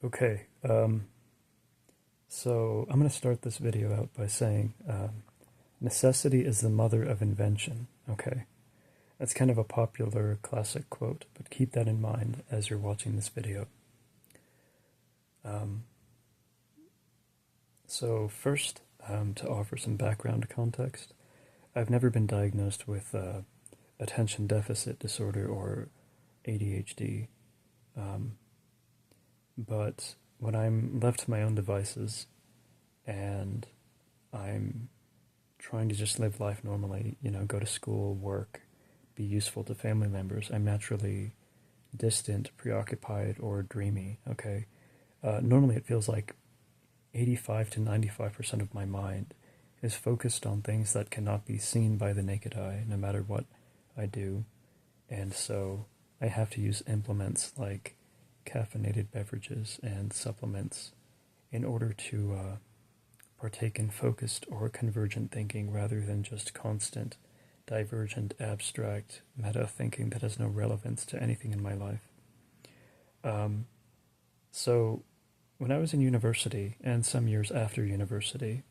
Okay, so I'm going to start this video out by saying necessity is the mother of invention. Okay, that's kind of a popular classic quote, but keep that in mind as you're watching this video. Um, so first, to offer some background context, I've never been diagnosed with attention deficit disorder or ADHD, but when I'm left to my own devices and I'm trying to just live life normally, go to school, work, be useful to family members, I'm naturally distant, preoccupied, or dreamy, okay? Normally it feels like 85 to 95% of my mind is focused on things that cannot be seen by the naked eye, no matter what I do. And so I have to use implements like caffeinated beverages and supplements in order to partake in focused or convergent thinking rather than just constant, divergent, abstract, meta thinking that has no relevance to anything in my life. So when I was in university and some years after university,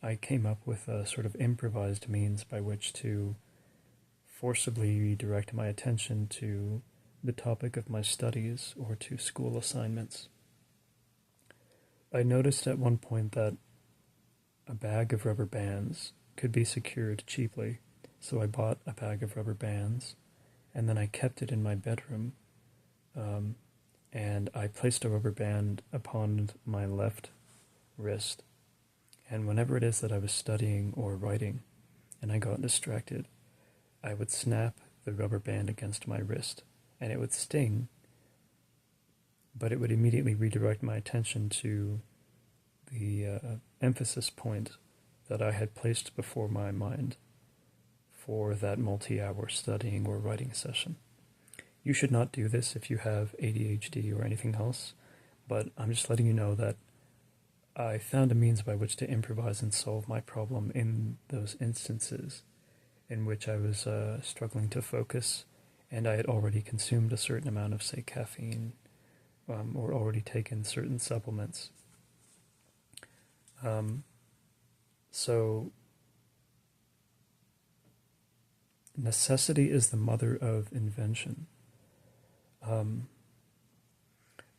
I came up with a sort of improvised means by which to forcibly redirect my attention to the topic of my studies or to school assignments. I noticed at one point that a bag of rubber bands could be secured cheaply, so I bought a bag of rubber bands, and then I kept it in my bedroom, and I placed a rubber band upon my left wrist, and whenever it is that I was studying or writing, and I got distracted, I would snap the rubber band against my wrist, and it would sting, but it would immediately redirect my attention to the emphasis point that I had placed before my mind for that multi-hour studying or writing session. You should not do this if you have ADHD or anything else, but I'm just letting you know that I found a means by which to improvise and solve my problem in those instances in which I was struggling to focus, and I had already consumed a certain amount of, say, caffeine, or already taken certain supplements. So necessity is the mother of invention.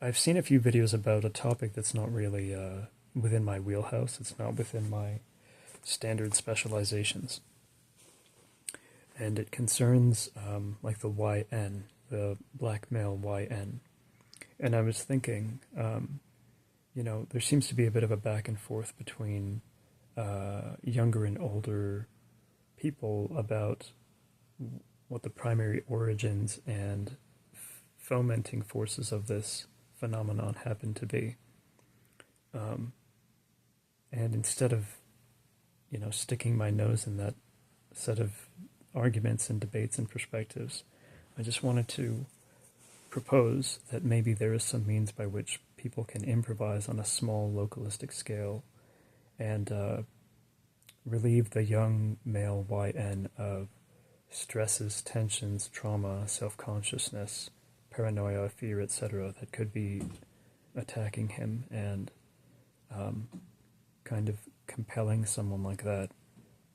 I've seen a few videos about a topic that's not really within my wheelhouse. It's not within my standard specializations. And it concerns like the YN, the black male YN. And I was thinking, there seems to be a bit of a back and forth between younger and older people about what the primary origins and fomenting forces of this phenomenon happen to be. And instead of, sticking my nose in that set of arguments and debates and perspectives, I just wanted to propose that maybe there is some means by which people can improvise on a small localistic scale and relieve the young male YN of stresses, tensions, trauma, self-consciousness, paranoia, fear, etc. that could be attacking him and kind of compelling someone like that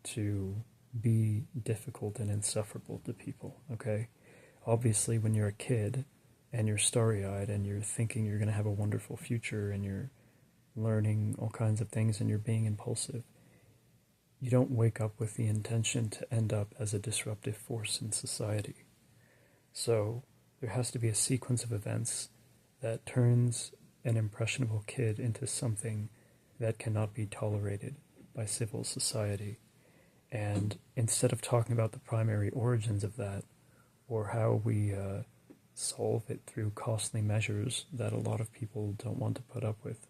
to be difficult and insufferable to people, okay? Obviously, when you're a kid and you're starry-eyed and you're thinking you're going to have a wonderful future and you're learning all kinds of things and you're being impulsive, you don't wake up with the intention to end up as a disruptive force in society. So there has to be a sequence of events that turns an impressionable kid into something that cannot be tolerated by civil society. And instead of talking about the primary origins of that, or how we solve it through costly measures that a lot of people don't want to put up with,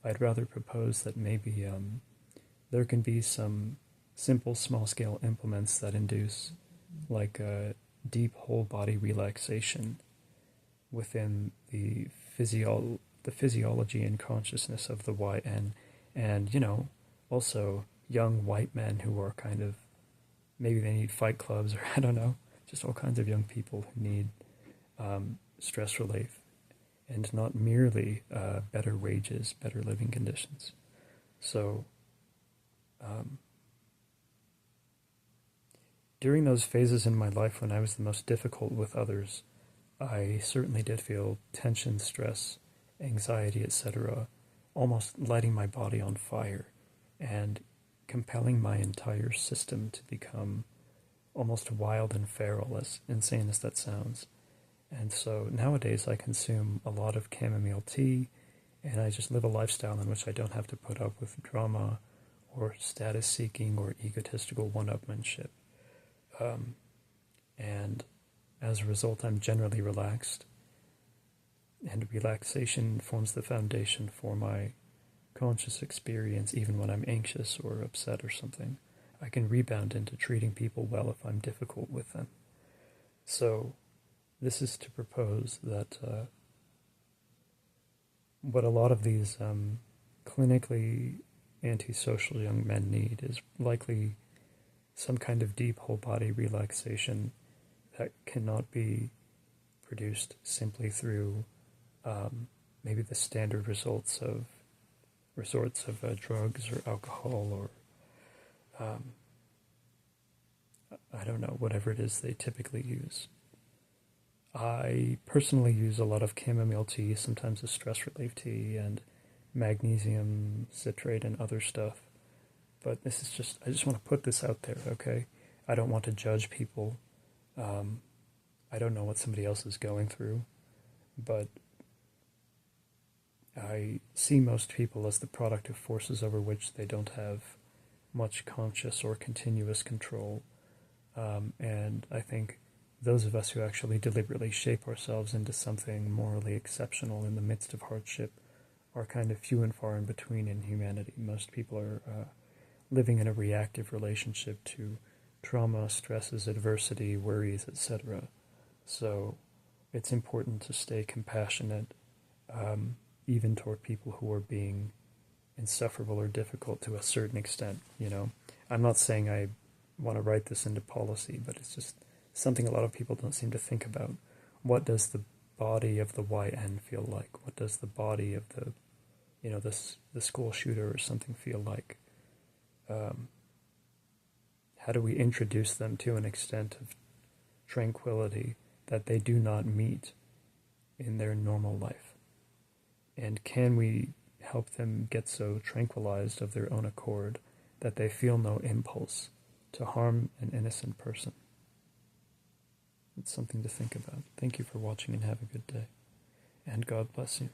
I'd rather propose that maybe there can be some simple small-scale implements that induce like a deep whole-body relaxation within the physiology and consciousness of the YN, and also young white men who are kind of, maybe they need fight clubs, or I don't know, just all kinds of young people who need stress relief. and not merely better wages, better living conditions. So during those phases in my life when I was the most difficult with others, I certainly did feel tension, stress, anxiety, etc., almost lighting my body on fire and compelling my entire system to become almost wild and feral, as insane as that sounds. And so nowadays I consume a lot of chamomile tea, and I just live a lifestyle in which I don't have to put up with drama or status seeking or egotistical one-upmanship. And as a result, I'm generally relaxed, and relaxation forms the foundation for my conscious experience. Even when I'm anxious or upset or something, I can rebound into treating people well if I'm difficult with them. So this is to propose that what a lot of these clinically antisocial young men need is likely some kind of deep whole body relaxation that cannot be produced simply through maybe the standard resorts of drugs or alcohol or I don't know, whatever it is they typically use. I personally use a lot of chamomile tea, sometimes a stress relief tea, and magnesium citrate and other stuff. But this is just, I just want to put this out there, okay? I don't want to judge people. I don't know what somebody else is going through, but I see most people as the product of forces over which they don't have much conscious or continuous control. And I think those of us who actually deliberately shape ourselves into something morally exceptional in the midst of hardship are kind of few and far in between in humanity. Most people are living in a reactive relationship to trauma, stresses, adversity, worries, etc. So it's important to stay compassionate, even toward people who are being insufferable or difficult to a certain extent. You know, I'm not saying I want to write this into policy, but it's just something a lot of people don't seem to think about. What does the body of the YN feel like? What does the body of the, the school shooter or something feel like? How do we introduce them to an extent of tranquility that they do not meet in their normal life? And can we help them get so tranquilized of their own accord that they feel no impulse to harm an innocent person? It's something to think about. Thank you for watching and have a good day. And God bless you.